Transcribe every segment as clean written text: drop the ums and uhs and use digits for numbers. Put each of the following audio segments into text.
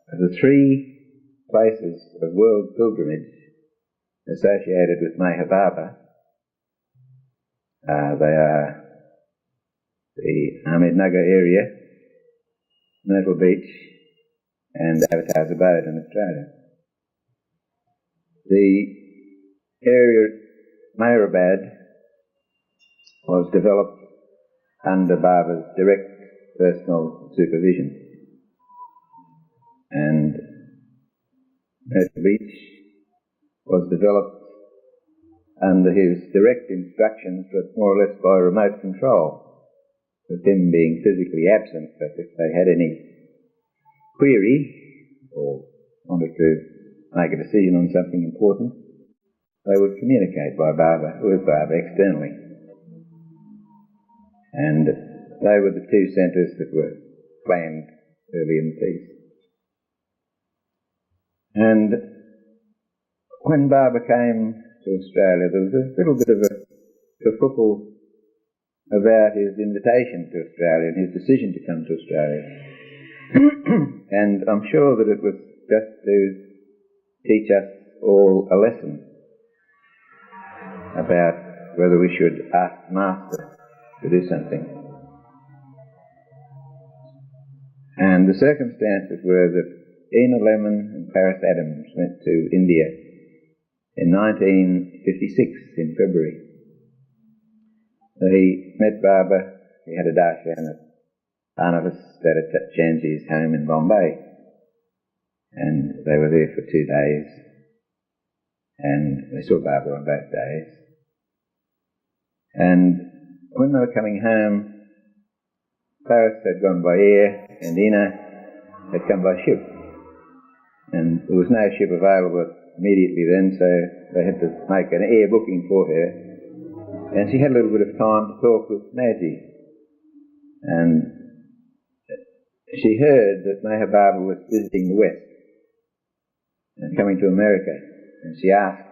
the three places of world pilgrimage associated with Meher Baba. They are the Ahmednagar area, Myrtle Beach, and Avatar's Abode in Australia. The area at Meherabad was developed under Baba's direct personal supervision, and Myrtle Beach was developed under his direct instructions, but more or less by remote control, with him being physically absent. But if they had any query or wanted to make a decision on something important, they would communicate with Baba externally. And they were the two centres that were planned early in the piece. And when Baba came to Australia, there was a little bit of a kerfuffle about his invitation to Australia and his decision to come to Australia. And I'm sure that it was just to teach us all a lesson about whether we should ask the Master to do something. And the circumstances were that Ena Lemon and Paris Adams went to India in 1956 in February. They met Baba. He had a darshan at Arnavas at Janji's home in Bombay, and they were there for 2 days, and they saw Baba on both days. And when they were coming home, Paris had gone by air and Ena had come by ship, and there was no ship available immediately then, so they had to make an air booking for her, and she had a little bit of time to talk with Maggie. And she heard that Meher Baba was visiting the West and coming to America, and she asked,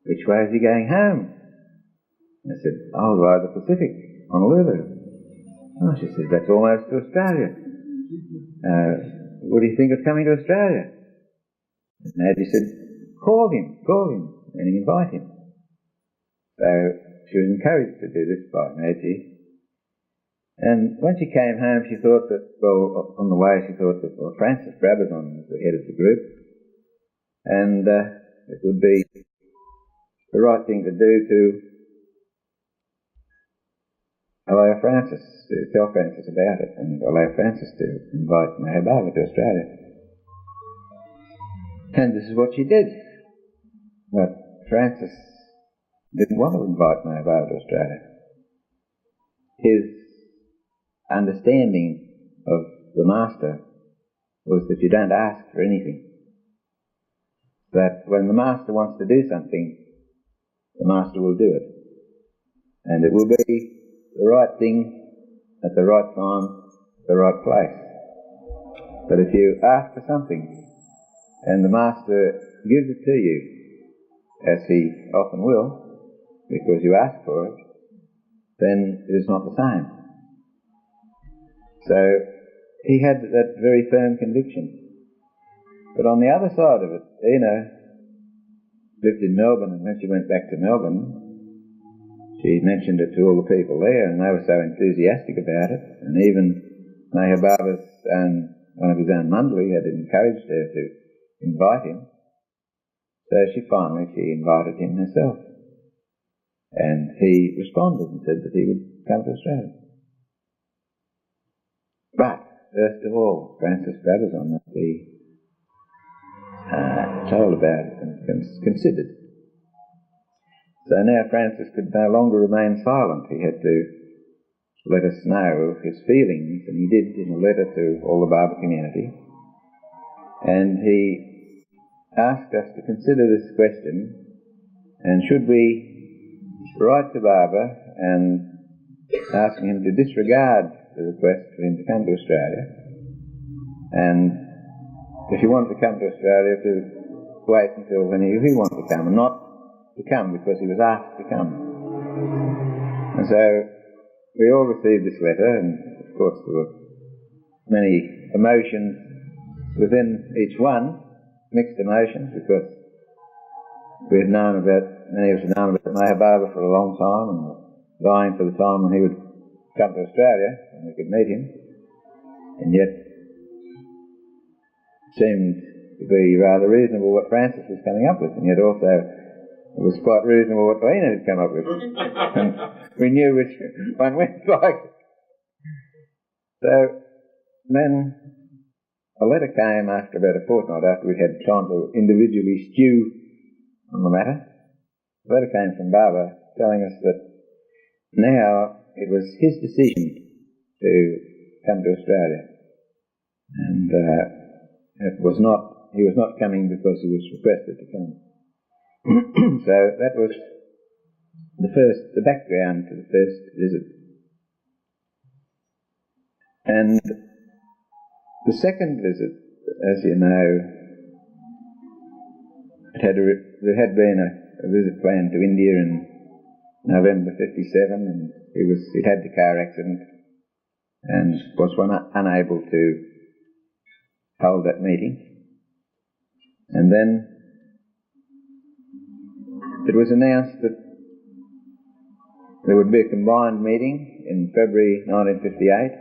which way is he going home? And I said, oh, via the Pacific, Honolulu. Oh, she said, that's almost to Australia. What do you think of coming to Australia? And Maggie said, call him, and invite him. So she was encouraged to do this by Maggie. And when she came home, she thought that, well, on the way, she thought that, well, Francis Brabazon was the head of the group, and it would be the right thing to do to allow Francis to tell Francis about it, and allow Francis to invite Meher Baba to Australia. And this is what she did. But Francis didn't want to invite Meher Baba to Australia. His understanding of the Master was that you don't ask for anything. That when the Master wants to do something, the Master will do it. And it will be the right thing at the right time, at the right place. But if you ask for something and the Master gives it to you, as he often will, because you ask for it, then it is not the same. So he had that very firm conviction. But on the other side of it, Ena lived in Melbourne, and when she went back to Melbourne, she mentioned it to all the people there, and they were so enthusiastic about it. And even Meher Baba's one of his own mandali had encouraged her to invite him. So she invited him herself. And he responded and said that he would come to Australia. But, first of all, Francis Brabazon must be told about it and considered. So now Francis could no longer remain silent. He had to let us know of his feelings, and he did in a letter to all the Baba community. And he asked us to consider this question, and should we write to Baba and ask him to disregard the request for him to come to Australia, and if he wanted to come to Australia, to wait until when he wanted to come, and not to come because he was asked to come. And so we all received this letter, and of course there were many emotions within each one, mixed emotions, because many of us had known about Meher Baba for a long time and were dying for the time when he would come to Australia and we could meet him. And yet it seemed to be rather reasonable what Francis was coming up with, and yet also it was quite reasonable what Lena had come up with. And we knew which one went like. So then a letter came after about a fortnight after we'd had time to individually stew on the matter. A letter came from Baba telling us that now it was his decision to come to Australia, and he was not coming because he was requested to come. So that was the background to the first visit. And the second visit, as you know, there had been a visit planned to India in November 57, and he had the car accident and was unable to hold that meeting. And then it was announced that there would be a combined meeting in February 1958,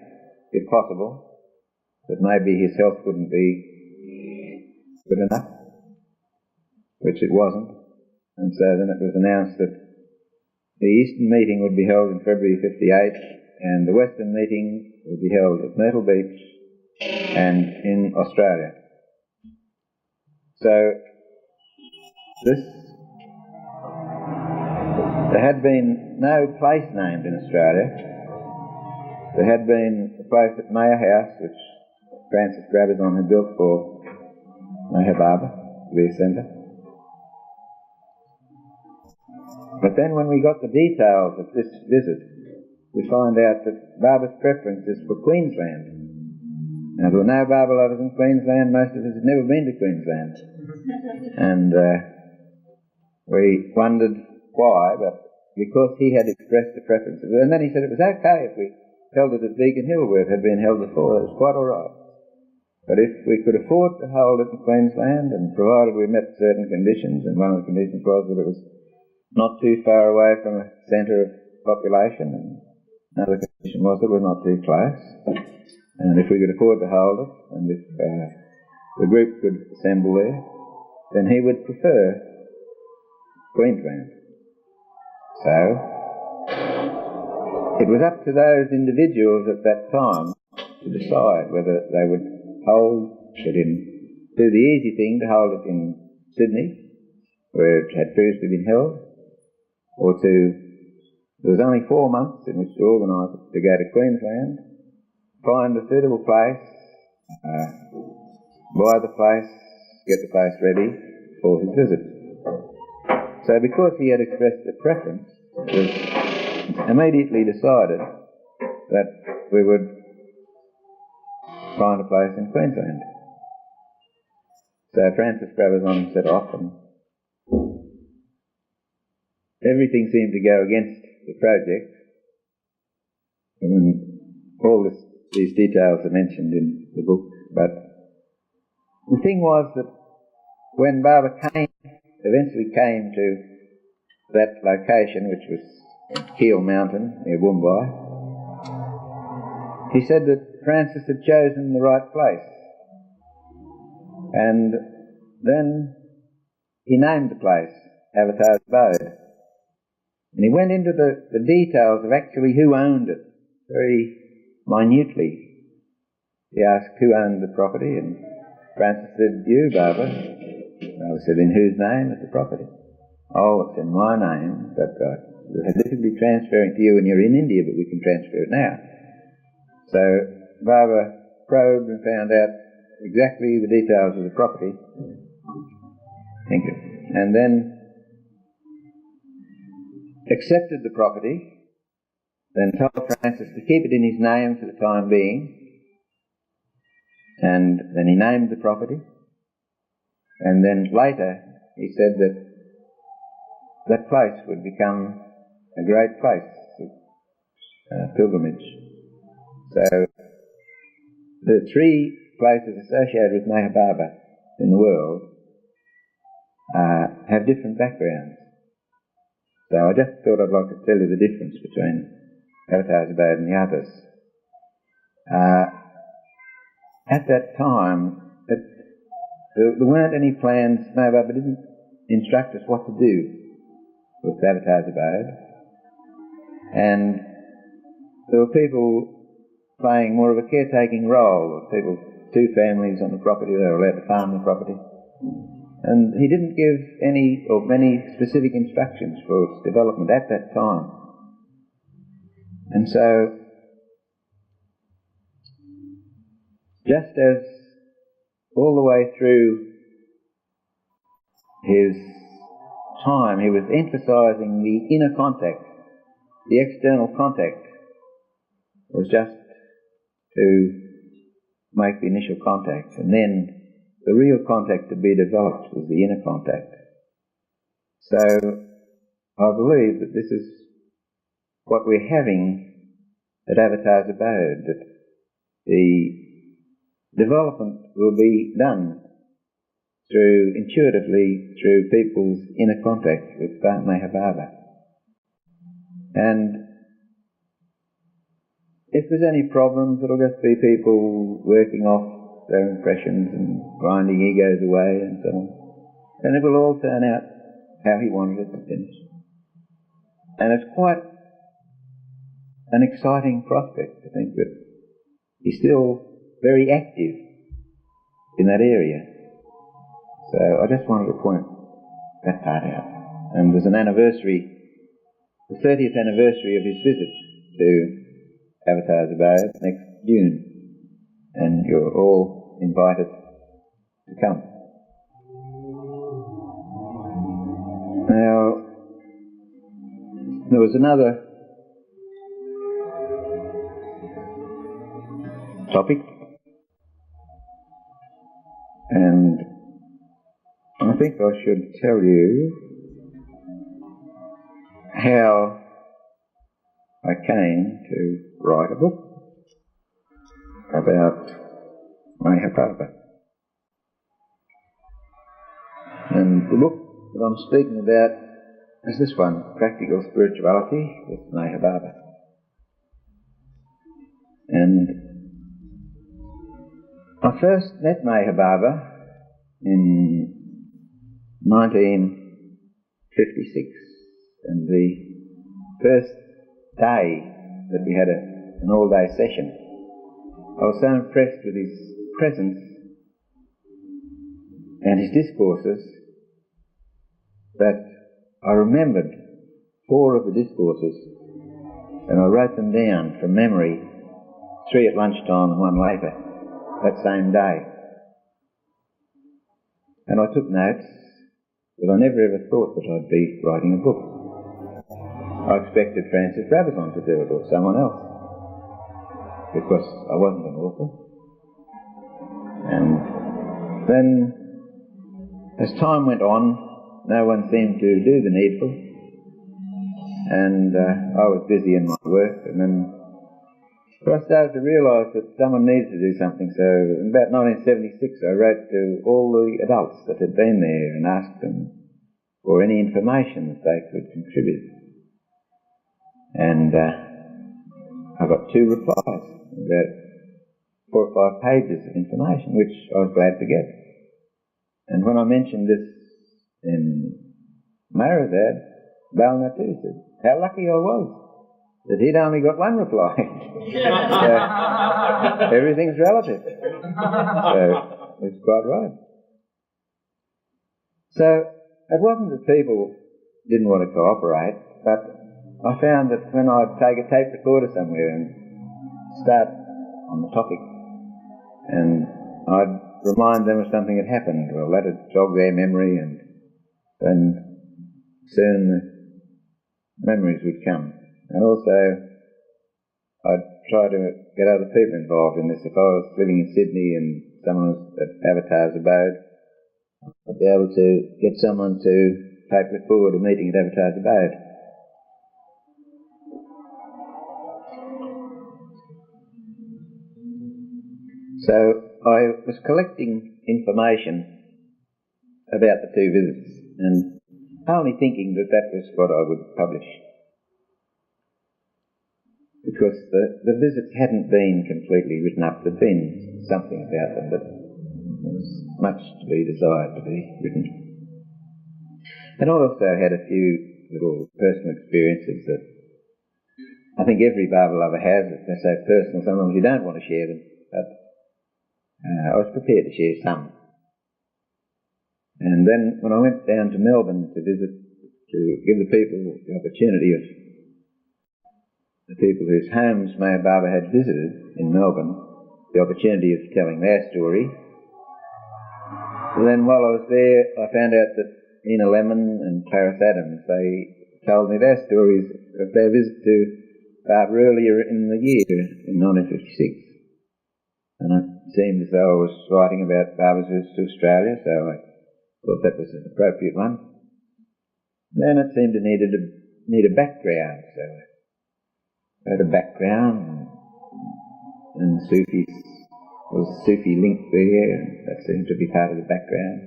if possible, that maybe his health wouldn't be good enough, which it wasn't. And so then it was announced that the Eastern meeting would be held in February 58 and the Western meeting would be held at Myrtle Beach and in Australia. So there had been no place named in Australia. There had been a place at Meher House, which Francis Brabazon had built for Meher Baba, the centre. But then when we got the details of this visit, we find out that Baba's preference is for Queensland. Now, there were no Baba lovers in Queensland. Most of us had never been to Queensland. And we wondered why, but because he had expressed a preference. And then he said it was okay if we held it at Beacon Hill, where it had been held before. It was quite all right. But if we could afford to hold it in Queensland, and provided we met certain conditions, and one of the conditions was that it was not too far away from a centre of population, and another condition was that it was not too close, and if we could afford to hold it, and if the group could assemble there, then he would prefer Queensland. So it was up to those individuals at that time to decide whether they would do the easy thing to hold it in Sydney, where it had previously been held, or there was only 4 months in which to organise it, to go to Queensland, find a suitable place, buy the place, get the place ready for his visit. So because he had expressed a preference, it was immediately decided that we would find a place in Queensland. So Francis Brabazon set off, and everything seemed to go against the project. All these details are mentioned in the book, but the thing was that when Baba eventually came to that location, which was Keel Mountain near Mumbai, he said that Francis had chosen the right place. And then he named the place Avatar's Abode. And he went into the details of actually who owned it, very minutely. He asked who owned the property, and Francis said, "You, Baba." I said, "In whose name is the property?" "Oh, it's in my name, but we'll have difficulty transferring to you when you're in India, but we can transfer it now." So Baba probed and found out exactly the details of the property. Thank you. And then accepted the property, then told Francis to keep it in his name for the time being, and then he named the property, and then later he said that that place would become a great place of pilgrimage. So the 3 places associated with Meher Baba in the world have different backgrounds. So I just thought I'd like to tell you the difference between Avatar's Abode and the others. At that time, there weren't any plans. Meher Baba didn't instruct us what to do with Avatar's Abode. And there were people playing more of a caretaking role. People, 2 families on the property, they were allowed to farm the property. And he didn't give any or many specific instructions for its development at that time. And so, just as all the way through his time he was emphasising the inner contact, the external contact was just to make the initial contact, and then the real contact to be developed was the inner contact. So I believe that this is what we're having at Avatar's Abode, that the development will be done intuitively through people's inner contact with Meher Baba. And if there's any problems, it'll just be people working off their impressions and grinding egos away and so on. And it will all turn out how he wanted it to finish. And it's quite an exciting prospect to think that he's still very active in that area. So I just wanted to point that part out. And there's an anniversary, the 30th anniversary of his visit to Avatar's Abode next June, and you're all invited to come. Now, there was another topic, and I think I should tell you how I came to write a book about Meher Baba. And the book that I'm speaking about is this one, Practical Spirituality with Meher Baba. And I first met Meher Baba in 1956, and the first day that we had an all-day session, I was so impressed with his presence and his discourses that I remembered 4 of the discourses, and I wrote them down from memory, 3 at lunchtime and 1 later, that same day. And I took notes, but I never ever thought that I'd be writing a book. I expected Francis Brabazon to do it, or someone else, because I wasn't an author. And then, as time went on, no one seemed to do the needful, and I was busy in my work, and then I started to realise that someone needed to do something. So in about 1976 I wrote to all the adults that had been there and asked them for any information that they could contribute. And I got 2 replies, about 4 or 5 pages of information, which I was glad to get. And when I mentioned this in Marizad, Balnatu said how lucky I was that he'd only got 1 reply. So everything's relative. So it's quite right. So it wasn't that people didn't want to cooperate, but I found that when I'd take a tape recorder somewhere and start on the topic, and I'd remind them of something that happened, well, that'd jog their memory, and soon the memories would come. And also, I'd try to get other people involved in this. If I was living in Sydney and someone was at Avatar's Abode, I'd be able to get someone to tape record a meeting at Avatar's Abode. So I was collecting information about the two visits and only thinking that that was what I would publish. Because the visits hadn't been completely written up. There'd been something about them, but there was much to be desired to be written. And I also had a few little personal experiences that I think every Bible lover has. They're so personal, sometimes you don't want to share them, but I was prepared to share some. And then when I went down to Melbourne to visit, to give the people the opportunity of the people whose homes Mayor Barber had visited in Melbourne, the opportunity of telling their story. So then while I was there, I found out that Nina Lemon and Clarence Adams, they told me their stories of their visit to Barber earlier in the year, in 1956. And it seemed as though I was writing about Barber's visit to Australia, so I thought that was an appropriate one. Then it seemed to need a background, so I had a background, and Sufi, there was a Sufi link there, and that seemed to be part of the background.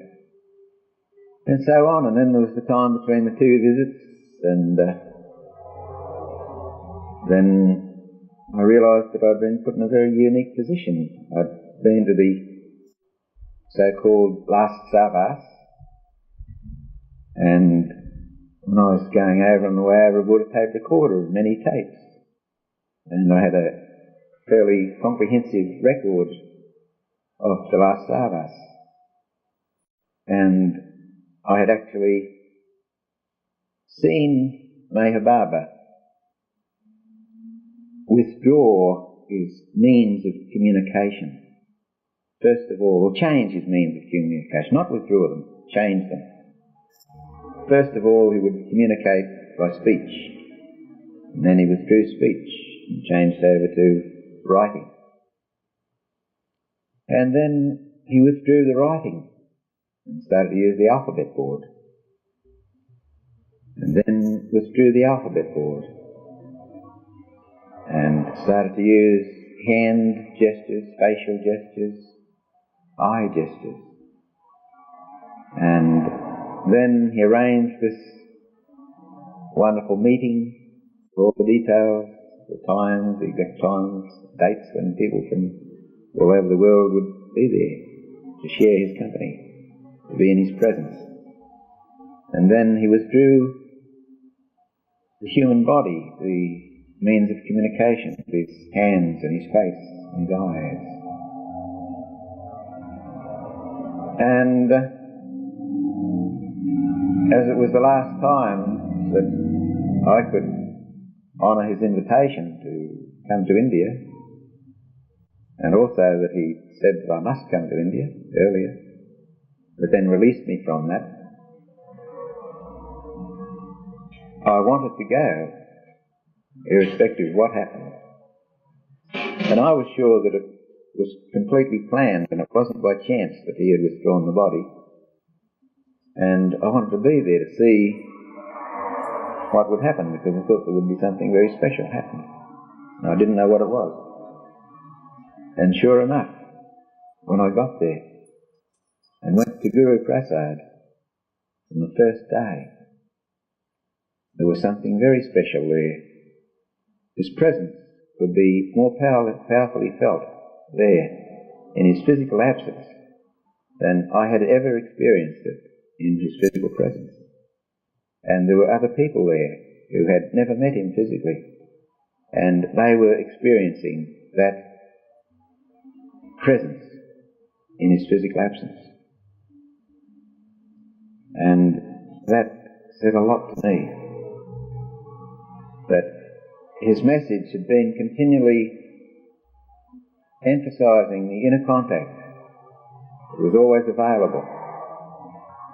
And so on, and then there was the time between the two visits, and then I realised that I'd been put in a very unique position. I'd been to the so-called last Savas, and when I was going over on the way over, I bought a tape recorder of many tapes. And I had a fairly comprehensive record of the last Savas. And I had actually seen Meher Baba withdraw his means of communication. First of all, or change his means of communication, not withdraw them, change them. First of all, he would communicate by speech, and then he withdrew speech and changed over to writing. And then he withdrew the writing and started to use the alphabet board. And then withdrew the alphabet board and started to use hand gestures, facial gestures, eye gestures. And then he arranged this wonderful meeting, all the details, the times, the exact times, dates when people from all over the world would be there to share his company, to be in his presence. And then he withdrew the human body, the means of communication, his hands and his face and his eyes. And as it was the last time that I could honour his invitation to come to India, and also that he said that I must come to India earlier, but then released me from that, I wanted to go, irrespective of what happened. And I was sure that it was completely planned and it wasn't by chance that he had withdrawn the body. And I wanted to be there to see what would happen, because I thought there would be something very special happening. And I didn't know what it was. And sure enough, when I got there and went to Guru Prasad on the first day, there was something very special there. His presence could be more powerfully felt there in his physical absence than I had ever experienced it in his physical presence. And there were other people there who had never met him physically, and they were experiencing that presence in his physical absence. And that said a lot to me, that his message had been continually emphasising the inner contact. It was always available.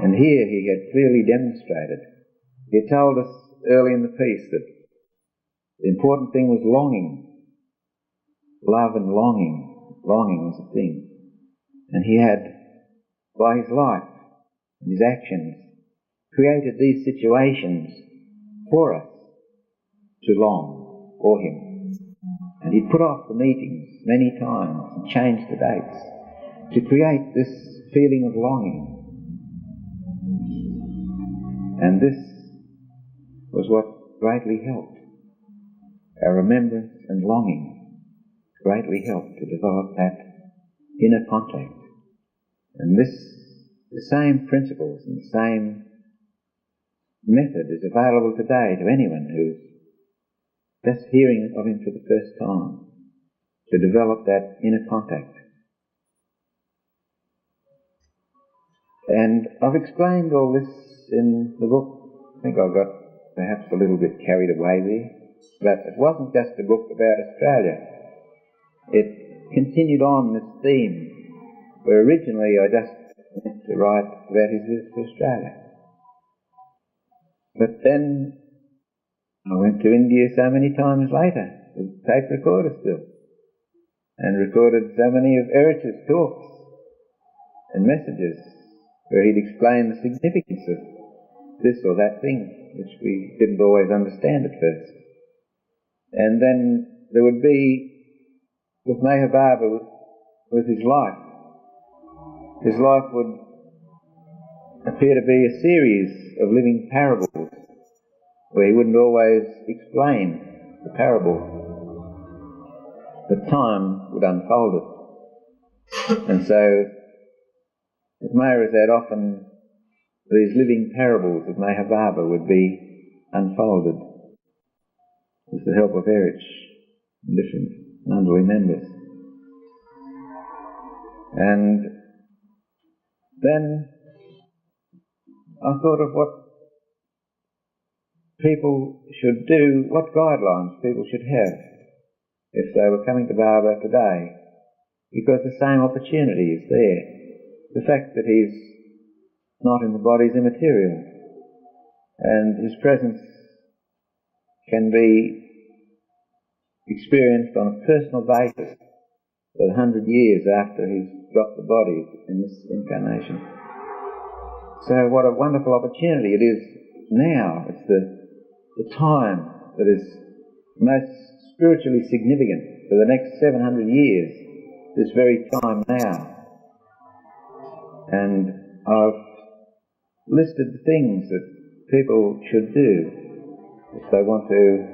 And here he had clearly demonstrated. He had told us early in the piece that the important thing was longing. Love and longing. Longing was a thing. And he had, by his life and his actions, created these situations for us to long for him. And he put off the meetings many times and changed the dates. to create this feeling of longing. And this was what greatly helped. Our remembrance and longing greatly helped to develop that inner contact. And the same principles and the same method is available today to anyone who's just hearing of him for the first time, to develop that inner contact. And I've explained all this in the book. I think I got perhaps a little bit carried away there, but it wasn't just a book about Australia. It continued on this theme, where originally I just went to write about his visit to Australia. But then I went to India so many times later, with tape recorder still, and recorded so many of Eruch's talks and messages, where he'd explain the significance of this or that thing, which we didn't always understand at first. And then there would be, with Meher Baba, with his life would appear to be a series of living parables, where he wouldn't always explain the parable, but time would unfold it. And so with Meher, often these living parables of Meher Baba would be unfolded with the help of Eruch and different Mandalay members. And then I thought of what people should do, what guidelines people should have if they were coming to Baba today, because the same opportunity is there. The fact that he's not in the body is immaterial, and his presence can be experienced on a personal basis for 100 years after he's dropped the body in this incarnation. So what a wonderful opportunity it is now. It's the time that is most spiritually significant for the next 700 years, this very time now. And I've listed the things that people should do if they want to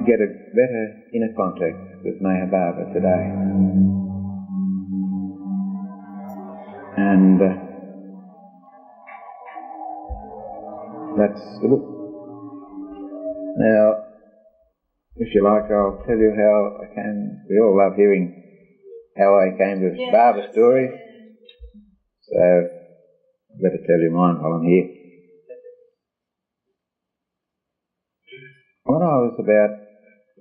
get a better inner contact with Meher Baba today. And that's the book. Now, if you like, I'll tell you how I came. We all love hearing how I came to Baba stories, so I better tell you mine while I'm here. When I was about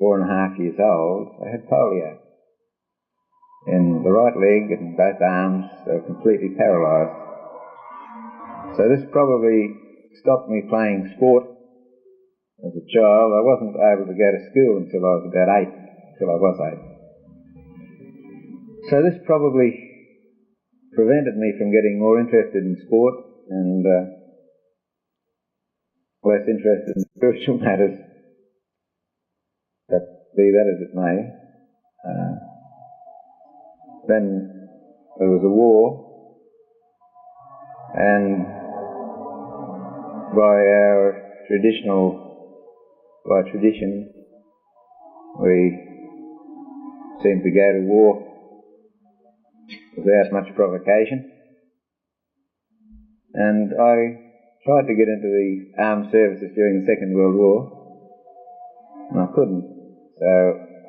4.5 years old, I had polio in the right leg and both arms. They were completely paralysed. So this probably stopped me playing sport as a child. I wasn't able to go to school until I was about 8, until I was 8. So this probably prevented me from getting more interested in sport and less interested in spiritual matters. But be that as it may, then there was a war, and by tradition, we seemed to go to war without much provocation. And I tried to get into the armed services during the Second World War, and I couldn't. So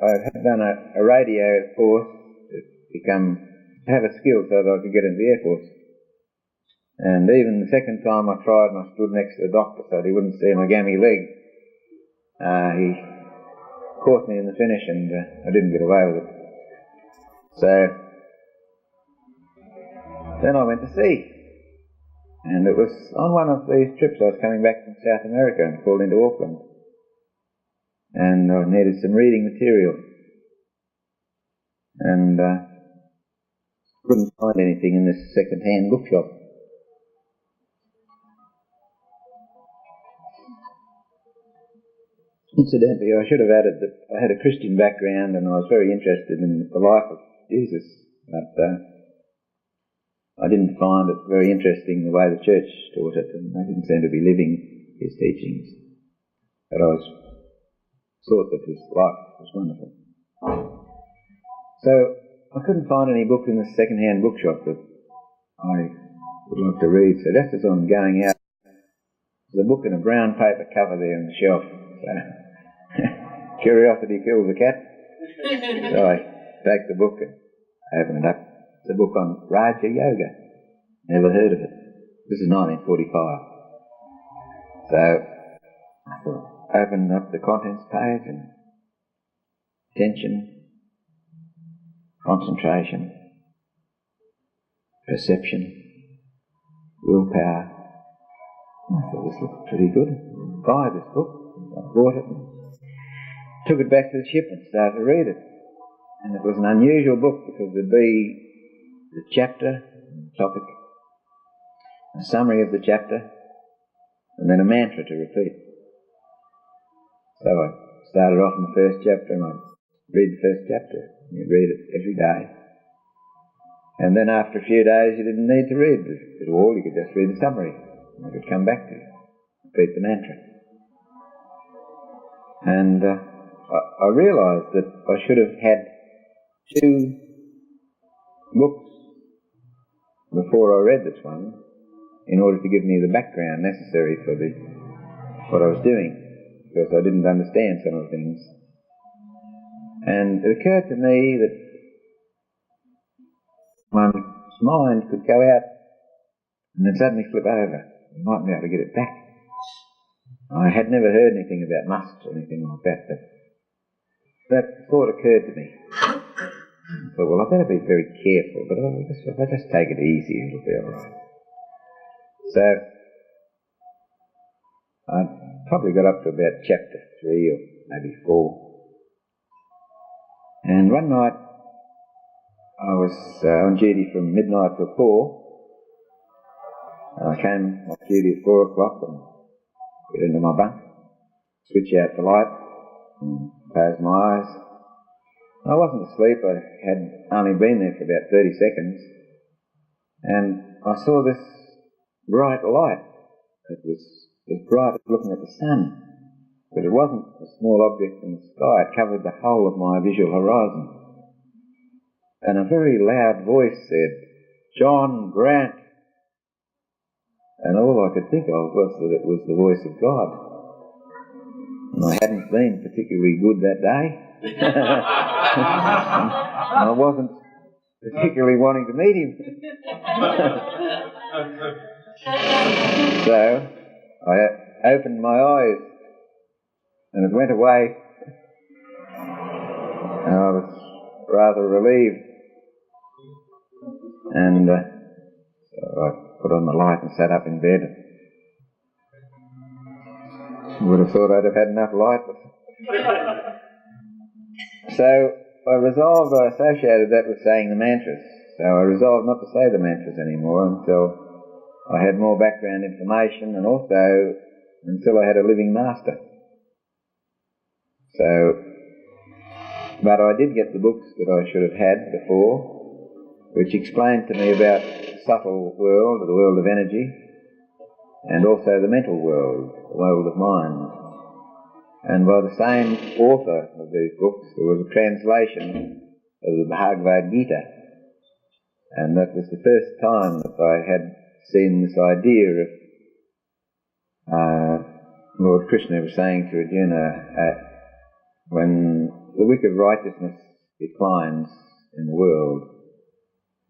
I had done a radio course to have a skill so that I could get into the Air Force. And even the second time I tried, and I stood next to the doctor so that he wouldn't see my gammy leg, he caught me in the finish, and I didn't get away with it. So then I went to sea, and it was on one of these trips I was coming back from South America and called into Auckland, and I needed some reading material, and couldn't find anything in this second-hand bookshop. Incidentally, I should have added that I had a Christian background and I was very interested in the life of Jesus but I didn't find it very interesting the way the church taught it, and they didn't seem to be living his teachings. But I thought that his life was wonderful. So I couldn't find any book in the second-hand bookshop that I would like to read, so just as I'm going out, there's a book in a brown paper cover there on the shelf. So curiosity kills the cat. So I take the book and open it up. It's a book on Raja Yoga. Never heard of it. This is 1945. So I thought, opened up the contents page and attention, concentration, perception, willpower. I thought this looked pretty good. Buy this book. I bought it and took it back to the ship and started to read it. And it was an unusual book because there'd be the chapter, the topic, a summary of the chapter, and then a mantra to repeat. So I started off in the first chapter and I'd read the first chapter. You'd read it every day. And then after a few days you didn't need to read it all, you could just read the summary. And it would come back to you, repeat the mantra. And I realised that I should have had 2 books before I read this one in order to give me the background necessary for what I was doing, because I didn't understand some of the things. And it occurred to me that one's mind could go out and then suddenly flip over. You might be able to get it back. I had never heard anything about musts or anything like that, but that thought occurred to me. I thought, well, I better be very careful, but if I just take it easy, it'll be all right. So I probably got up to about chapter 3 or maybe 4. And one night I was on duty from midnight till 4. I came off duty at 4 o'clock and get into my bunk, switch out the light and close my eyes. I wasn't asleep, I had only been there for about 30 seconds, and I saw this bright light. It was as bright as looking at the sun, but it wasn't a small object in the sky. It covered the whole of my visual horizon. And a very loud voice said, "John Grant." And all I could think of was that it was the voice of God. And I hadn't been particularly good that day. And I wasn't particularly wanting to meet him. So I opened my eyes and it went away. And I was rather relieved. And so I put on the light and sat up in bed. Would have thought I'd have had enough light. So I associated that with saying the mantras. So I resolved not to say the mantras anymore until I had more background information and also until I had a living master. But I did get the books that I should have had before, which explained to me about the subtle world, or the world of energy, and also the mental world, the world of mind. And by the same author of these books, there was a translation of the Bhagavad Gita. And that was the first time that I had seen this idea of Lord Krishna was saying to Arjuna, when the wick of righteousness declines in the world,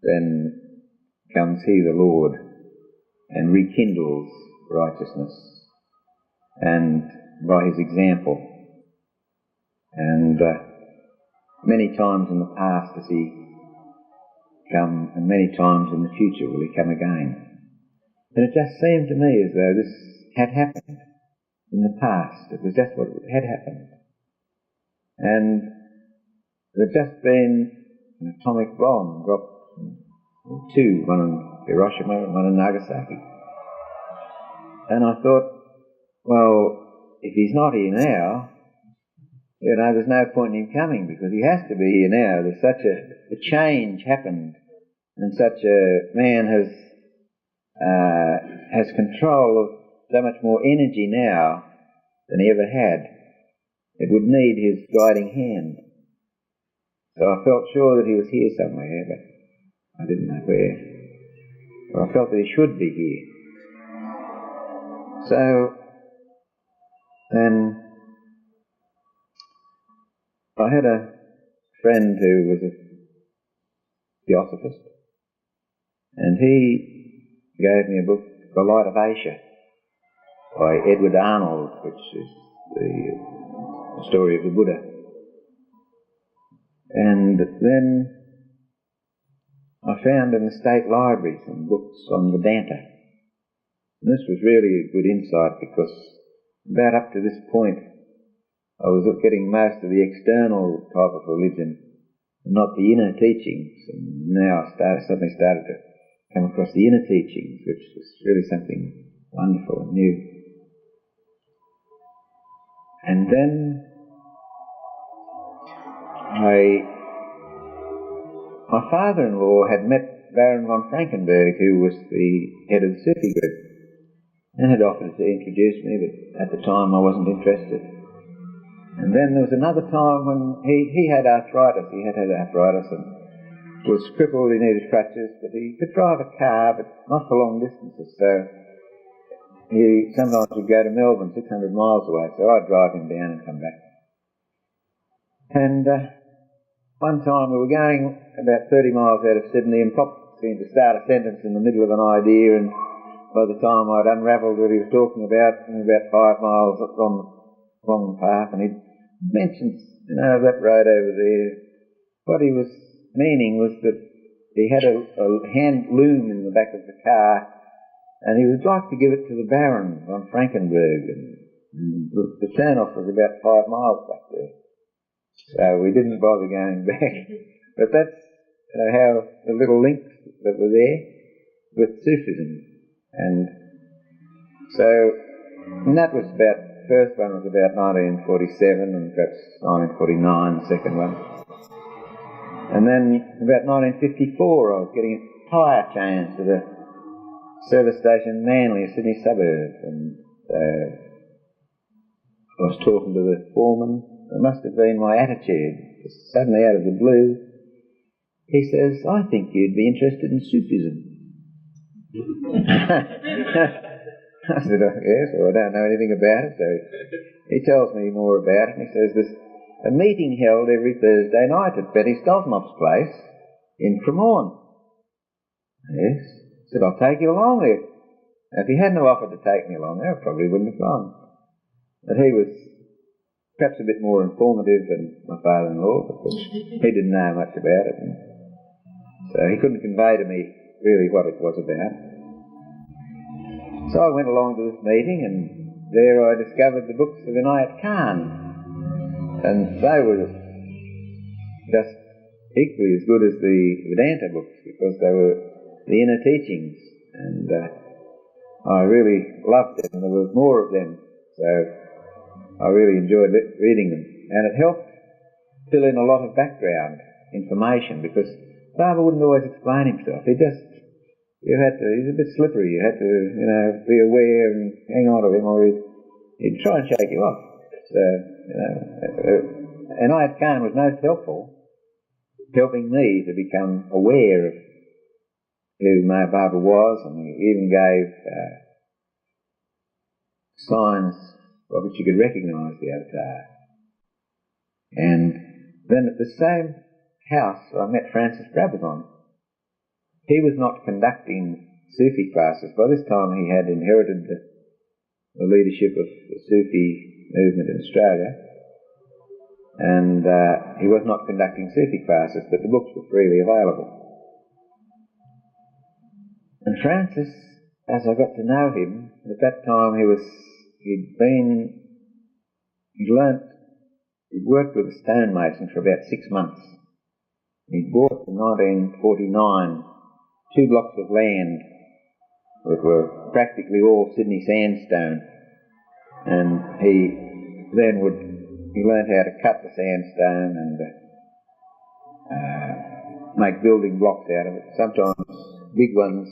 then comes he, the Lord, and rekindles righteousness, and by his example. And many times in the past has he come, and many times in the future will he come again. And it just seemed to me as though this had happened in the past. It was just what had happened. And there had just been an atomic bomb dropped, or 2, one on Hiroshima and one on Nagasaki. And I thought, well, if he's not here now, there's no point in him coming because he has to be here now. There's such a change happened, and such a man has control of so much more energy now than he ever had. It would need his guiding hand. So I felt sure that he was here somewhere, but I didn't know where. But I felt that he should be here. So then I had a friend who was a theosophist, and he gave me a book, The Light of Asia, by Edward Arnold, which is the story of the Buddha. And then I found in the State Library some books on Vedanta. And this was really a good insight because about up to this point I was getting most of the external type of religion and not the inner teachings. And now I suddenly started to come across the inner teachings, which was really something wonderful and new. And then my father-in-law had met Baron von Frankenberg, who was the head of the Sufi group, and had offered to introduce me, but at the time I wasn't interested. And then there was another time when he had arthritis. He had arthritis and was crippled. He needed crutches, but he could drive a car, but not for long distances. So he sometimes would go to Melbourne, 600 miles away, so I'd drive him down and come back. And one time we were going about 30 miles out of Sydney, and Pop seemed to start a sentence in the middle of an idea, and by the time I'd unravelled what he was talking about, about 5 miles along the path, and he'd mentioned, that road over there. What he was meaning was that he had a hand loom in the back of the car, and he would like to give it to the Baron von Frankenberg, and the turn-off was about 5 miles back there. So we didn't bother going back. But that's how the little links that were there with Sufism. And so, and that was the first one was about 1947 and perhaps 1949, the second one. And then about 1954 I was getting a tyre change to the service station in Manly, a Sydney suburb, and I was talking to the foreman. It must have been my attitude. Suddenly out of the blue, he says, "I think you'd be interested in Sufism." I said, "Yes, well, I don't know anything about it." So he tells me more about it, and he says, "There's a meeting held every Thursday night at Betty Stosmov's place in Cremorne." Yes. I said, "I'll take you along there." Now, if he hadn't offered to take me along there, I probably wouldn't have gone. But he was perhaps a bit more informative than my father-in-law, because he didn't know much about it, and so he couldn't convey to me really what it was about. So I went along to this meeting, and there I discovered the books of Inayat Khan, and they were just equally as good as the Vedanta books, because they were the inner teachings, and I really loved them, and there was more of them, so I really enjoyed reading them. And it helped fill in a lot of background information, because Baba wouldn't always explain himself. He's a bit slippery. You had to, be aware and hang on to him, or he'd try and shake you off. So, and Inayat Khan was most helpful, helping me to become aware of who my Baba was, and he even gave signs by which you could recognise the avatar. And then at the same house I met Francis Brabazon. He was not conducting Sufi classes. By this time he had inherited the leadership of the Sufi movement in Australia, and he was not conducting Sufi classes, but the books were freely available. And Francis, as I got to know him, at that time he'd worked with a stonemason for about 6 months. He bought in 1949 2 blocks of land that were practically all Sydney sandstone, and he then would he learnt how to cut the sandstone and make building blocks out of it, sometimes big ones,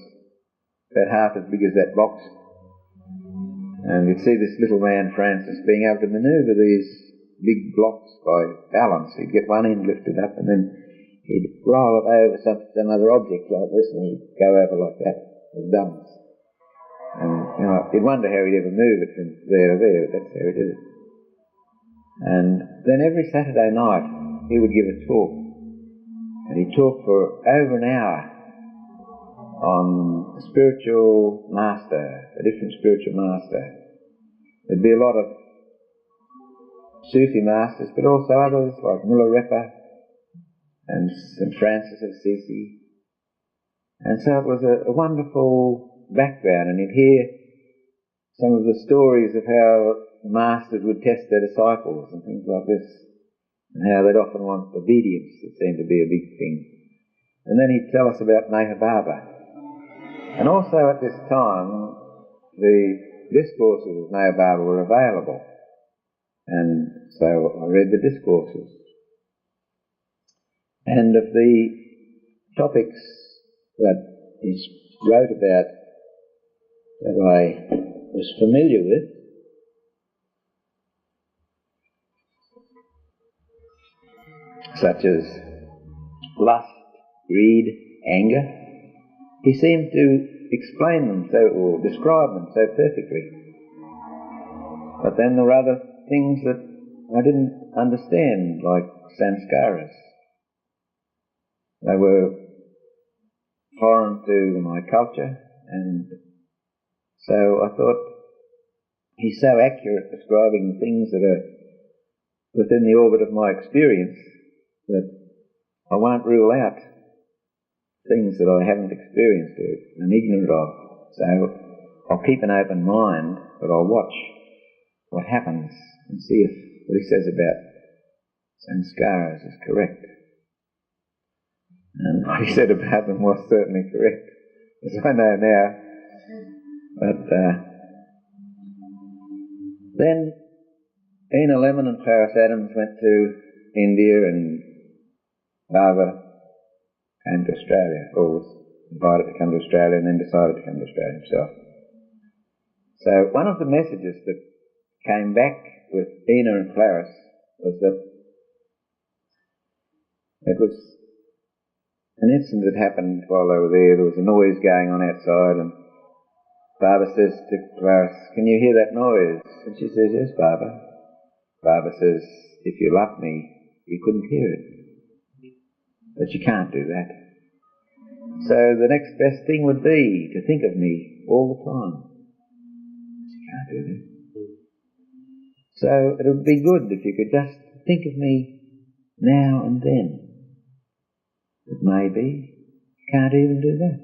about half as big as that box. And you'd see this little man, Francis, being able to manoeuvre these big blocks by balance. He'd get one end lifted up and then he'd roll it over some other object like this, and he'd go over like that with balance. And you'd wonder how he'd ever move it from there to there, but that's how he did it. And then every Saturday night he would give a talk, and he'd talk for over an hour on a spiritual master, a different spiritual master. There'd be a lot of Sufi masters, but also others like Milarepa and St. Francis of Assisi. And so it was a wonderful background, and you'd hear some of the stories of how masters would test their disciples and things like this, and how they'd often want obedience. It seemed to be a big thing. And then he'd tell us about Meher Baba. And also at this time, the discourses of Meher Baba were available. And so I read the discourses. And of the topics that he wrote about that I was familiar with, such as lust, greed, anger, he seemed to explain them or describe them so perfectly. But then there were other things that I didn't understand, like sanskaras. They were foreign to my culture, and so I thought he's so accurate describing things that are within the orbit of my experience that I won't rule out things that I haven't experienced or am ignorant of. So I'll keep an open mind, but I'll watch what happens and see if what he says about sanskaras is correct. And what he said about them was certainly correct, as I know now. But then Ina Lemon and Clarence Adams went to India, and Baba came to Australia, or was invited to come to Australia, and then decided to come to Australia himself. So one of the messages that came back with Ina and Clarence was that it was an incident that happened while they were there. There was a noise going on outside, and Baba says to Clarence, "Can you hear that noise?" And she says, "Yes, Baba." Baba says, "If you loved me, you couldn't hear it. But you can't do that. So the next best thing would be to think of me all the time. But you can't do that. So it would be good if you could just think of me now and then. But maybe you can't even do that.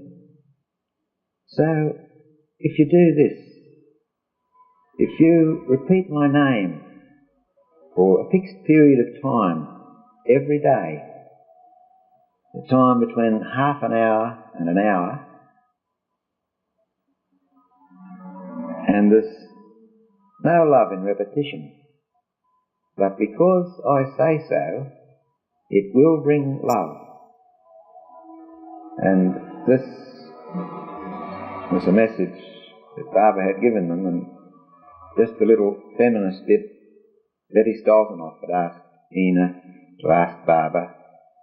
So if you do this, if you repeat my name for a fixed period of time every day, the time between half an hour and an hour, and there's no love in repetition, but because I say so, it will bring love." And this was a message that Baba had given them, and just a little feminist bit, Betty Stoltenhoff had asked Ina to ask Baba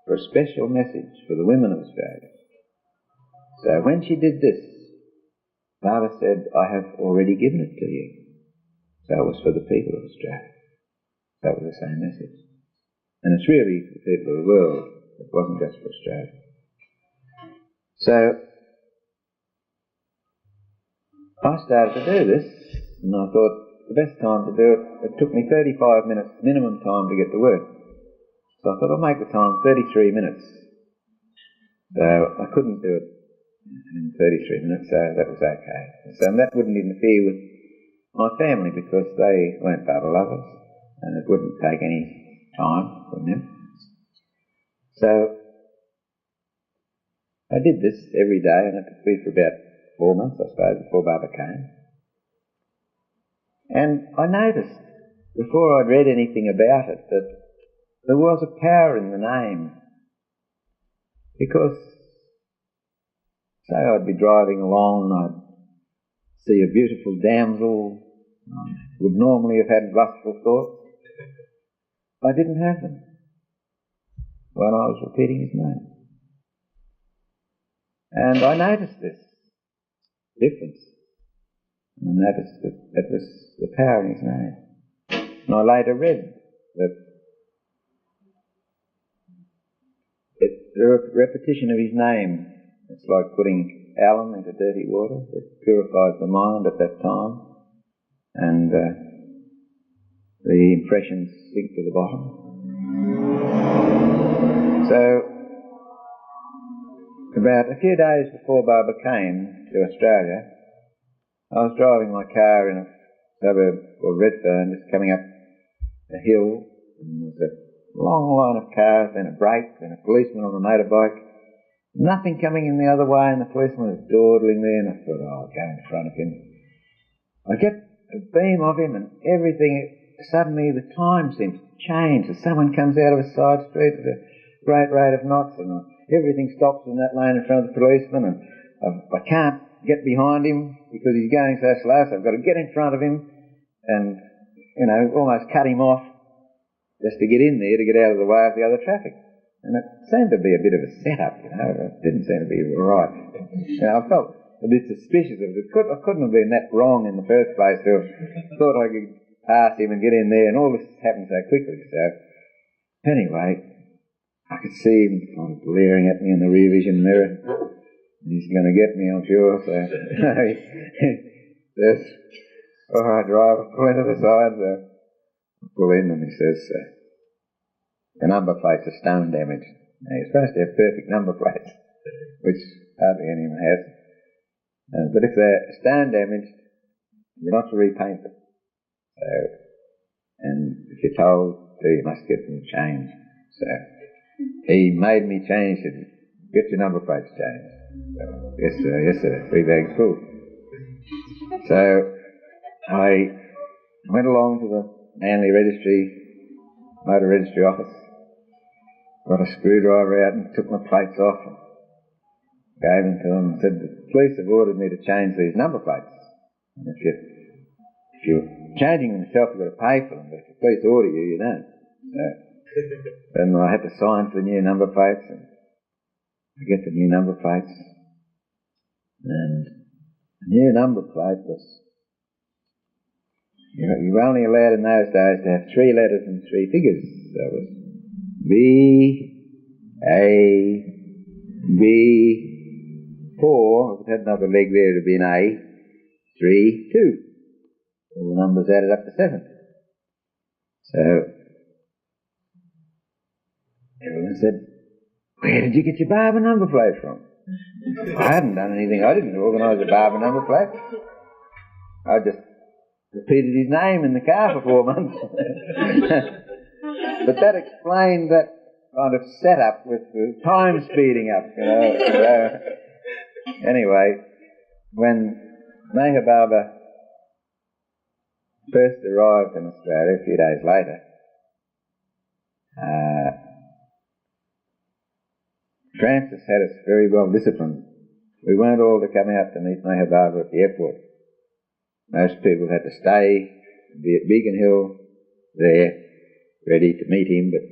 for a special message for the women of Australia. So when she did this, Baba said, "I have already given it to you." So it was for the people of Australia. That was the same message. And it's really for the people of the world. It wasn't just for Australia. So I started to do this, and I thought the best time to do it, it took me 35 minutes minimum time to get to work. So I thought I'll make the time 33 minutes. So I couldn't do it in 33 minutes, so that was okay. So that wouldn't interfere with my family because they weren't Baba lovers, and it wouldn't take any time from them. So I did this every day, and it took me for about 4 months, I suppose, before Baba came. And I noticed before I'd read anything about it, that there was a power in the name. Because, say I'd be driving along and I'd see a beautiful damsel, I would normally have had lustful thoughts. I didn't have them when I was repeating his name. And I noticed this difference. And I noticed that it was the power in his name. And I later read that the repetition of his name, it's like putting alum into dirty water. It purifies the mind at that time, and the impressions sink to the bottom. So, about a few days before Baba came to Australia, I was driving my car in a suburb called Redfern, just coming up a hill, and there was a long line of cars, then a brake, then a policeman on a motorbike, nothing coming in the other way, and the policeman was dawdling there, and I thought, I'll go in front of him. I get a beam of him, and everything, suddenly the time seems to change, as someone comes out of a side street at a great rate of knots, and everything stops in that lane in front of the policeman, and I can't get behind him because he's going so slow, so I've got to get in front of him and, almost cut him off just to get in there, to get out of the way of the other traffic. And it seemed to be a bit of a setup, It didn't seem to be right. I felt a bit suspicious of it. I couldn't have been that wrong in the first place to have thought I could pass him and get in there, and all this happened so quickly. So, anyway, I could see him kind of glaring at me in the rear vision mirror. He's going to get me, I'm sure. So, he says, all right, driver, pull into the side. So I pull in, and he says, the number plates are stone damaged. Now, you're supposed to have perfect number plates, which hardly anyone has. But if they're stone damaged, you're not to repaint them. So, and if you're told to, you must get them changed. So he made me change it. Get your number plates changed. So, yes sir, 3 bags full. So I went along to the Manly motor registry office, got a screwdriver out and took my plates off and gave them to them and said, the police have ordered me to change these number plates. And if you're changing them yourself, you've got to pay for them, but if the police order you, you don't. So then I had to sign for the new number plates, and I get the new number plates, and the new number plate was, you were only allowed in those days to have 3 letters and 3 figures. So it was B-A-B-4, if it had another leg there, it would have been A-3-2. All the numbers added up to 7. So everyone said, where did you get your barber number plate from? I hadn't done anything. I didn't organise a barber number plate. I just repeated his name in the car for 4 months. But that explained that kind of setup with the time speeding up, So, anyway, when Meher Baba first arrived in Australia a few days later, Francis had us very well disciplined. We weren't all to come out to meet Meher Baba at the airport. Most people had to stay and be at Beacon Hill there, ready to meet him, but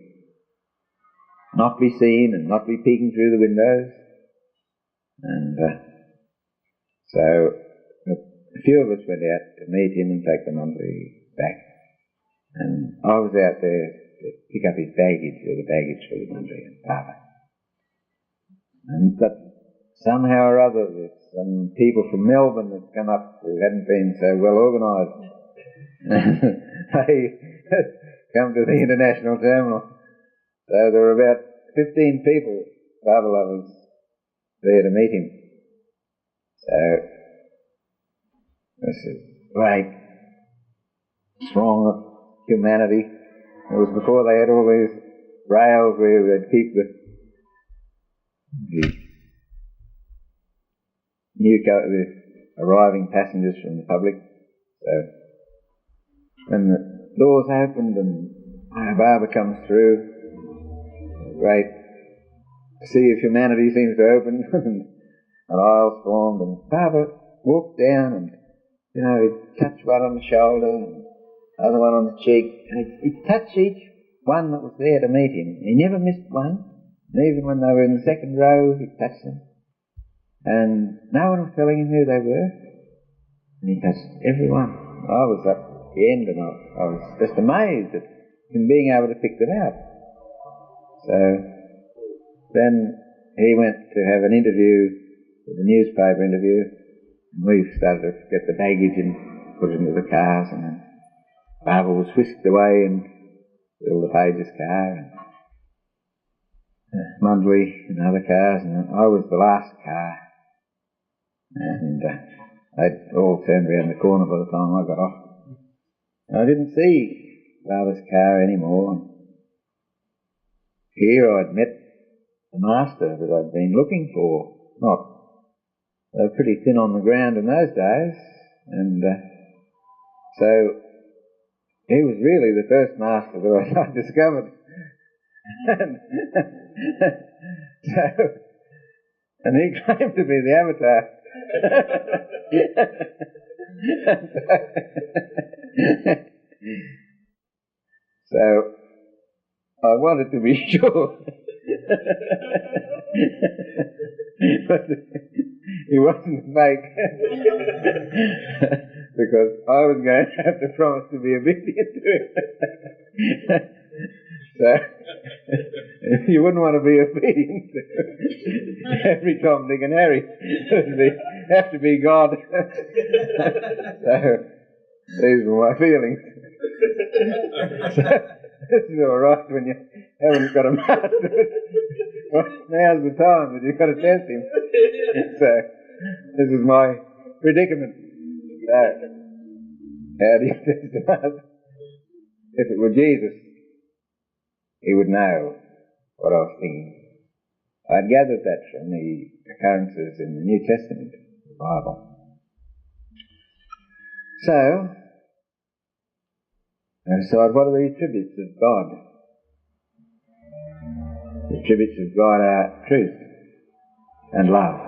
not be seen and not be peeking through the windows. And so a few of us went out to meet him and take the monthly back. And I was out there to pick up his baggage, or the baggage for the monthly and Baba. But somehow or other, there's some people from Melbourne that come up who hadn't been so well organised. They come to the international terminal. So there were about 15 people, Baba lovers, there to meet him. So this is great throng of humanity. It was before they had all these rails where they'd keep the arriving passengers from the public. So when the doors opened and Baba comes through. Great sea of humanity seems to open and an aisle formed, and Baba walked down and, he touched one on the shoulder and other one on the cheek, and he touched each one that was there to meet him. He never missed one, and even when they were in the second row, he touched them. And no one was telling him who they were, and he touched everyone. I was up at the end, and I was just amazed at him being able to pick them out. So then he went to have an interview, with a newspaper interview, and we started to get the baggage and put it into the cars, and then Baba was whisked away in Bill the Page's car, and Mundley and other cars, and I was the last car, and they'd all turned around the corner by the time I got off. And I didn't see Baba's car anymore. Here I'd met the master that I'd been looking for. They were pretty thin on the ground in those days, and so he was really the first master that I discovered. And he claimed to be the avatar. So I wanted to be sure. But he wasn't fake. Because I was going to have to promise to be obedient to him. So you wouldn't want to be obedient to every Tom, Dick and Harry. It have to be God. So these were my feelings. So this is all right when you haven't got a master. Well, now's the time that you've got to test him. So this is my predicament. How do you test a master? If it were Jesus, he would know what I was thinking. I'd gathered that from the occurrences in the New Testament, the Bible. So, I decided, what are the attributes of God? The attributes of God are truth and love.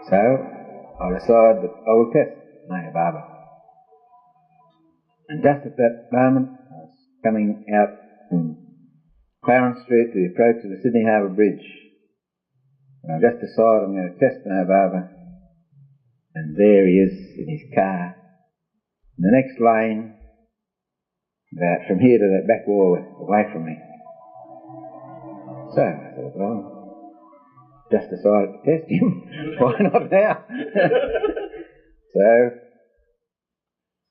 So, I decided that I will test Naya Baba. And just at that moment, I was coming out from Clarence Street to the approach of the Sydney Harbour Bridge. And I just decided I'm going to test Naya Baba. And there he is in his car. In the next lane, about from here to that back wall away from me. So I thought, well, just decided to test him. Why not now? So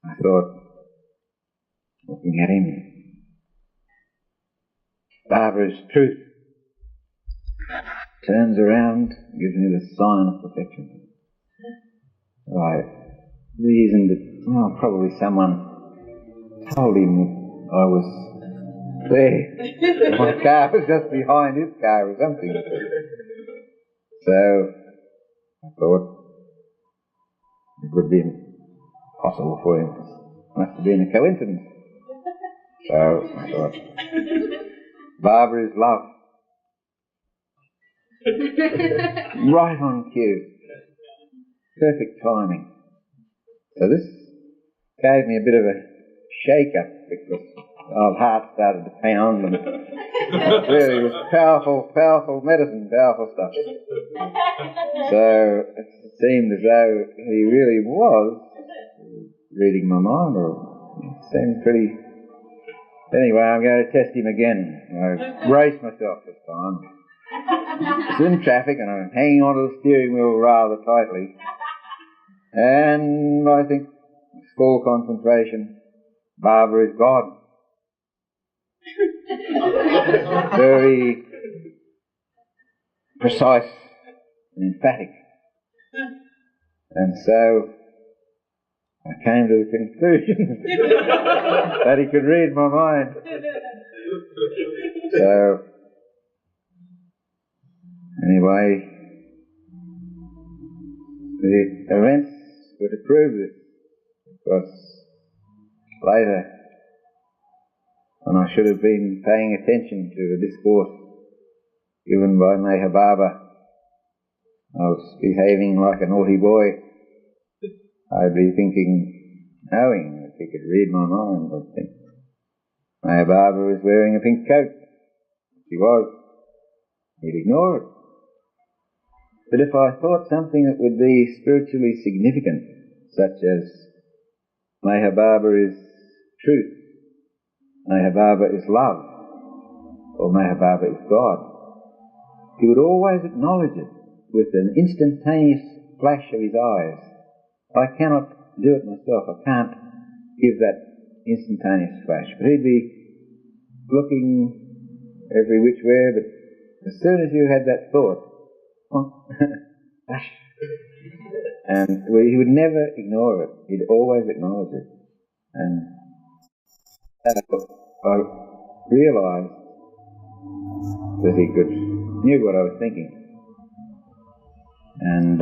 I thought, looking at him, Barbara's truth turns around, gives me the sign of perfection. I reasoned that, probably someone told him that I was there. My car was just behind his car or something. So I thought it would be impossible for him. It must have been a coincidence. So I thought, Barbara is love. Right on cue. Perfect timing. So this gave me a bit of a shake-up because my old heart started to pound, and really was powerful, powerful medicine, powerful stuff. So it seemed as though he really was reading my mind, or it seemed pretty... Anyway, I'm going to test him again. I braced myself this time. It's in traffic and I'm hanging onto the steering wheel rather tightly. And I think, full concentration, Barbara is God. Very precise and emphatic. And so I came to the conclusion that he could read my mind. So, anyway, the events were to prove this, because later, when I should have been paying attention to the discourse given by Meher Baba, I was behaving like a naughty boy. I'd be thinking, knowing that he could read my mind, I'd think, Meher Baba was wearing a pink coat. He was. He'd ignore it. But if I thought something that would be spiritually significant, such as Meher Baba is truth, Meher Baba is love, or Meher Baba is God, he would always acknowledge it with an instantaneous flash of his eyes. I cannot do it myself. I can't give that instantaneous flash. But he'd be looking every which way, but as soon as you had that thought, and he would never ignore it. He'd always acknowledge it. And I realised that he knew what I was thinking. And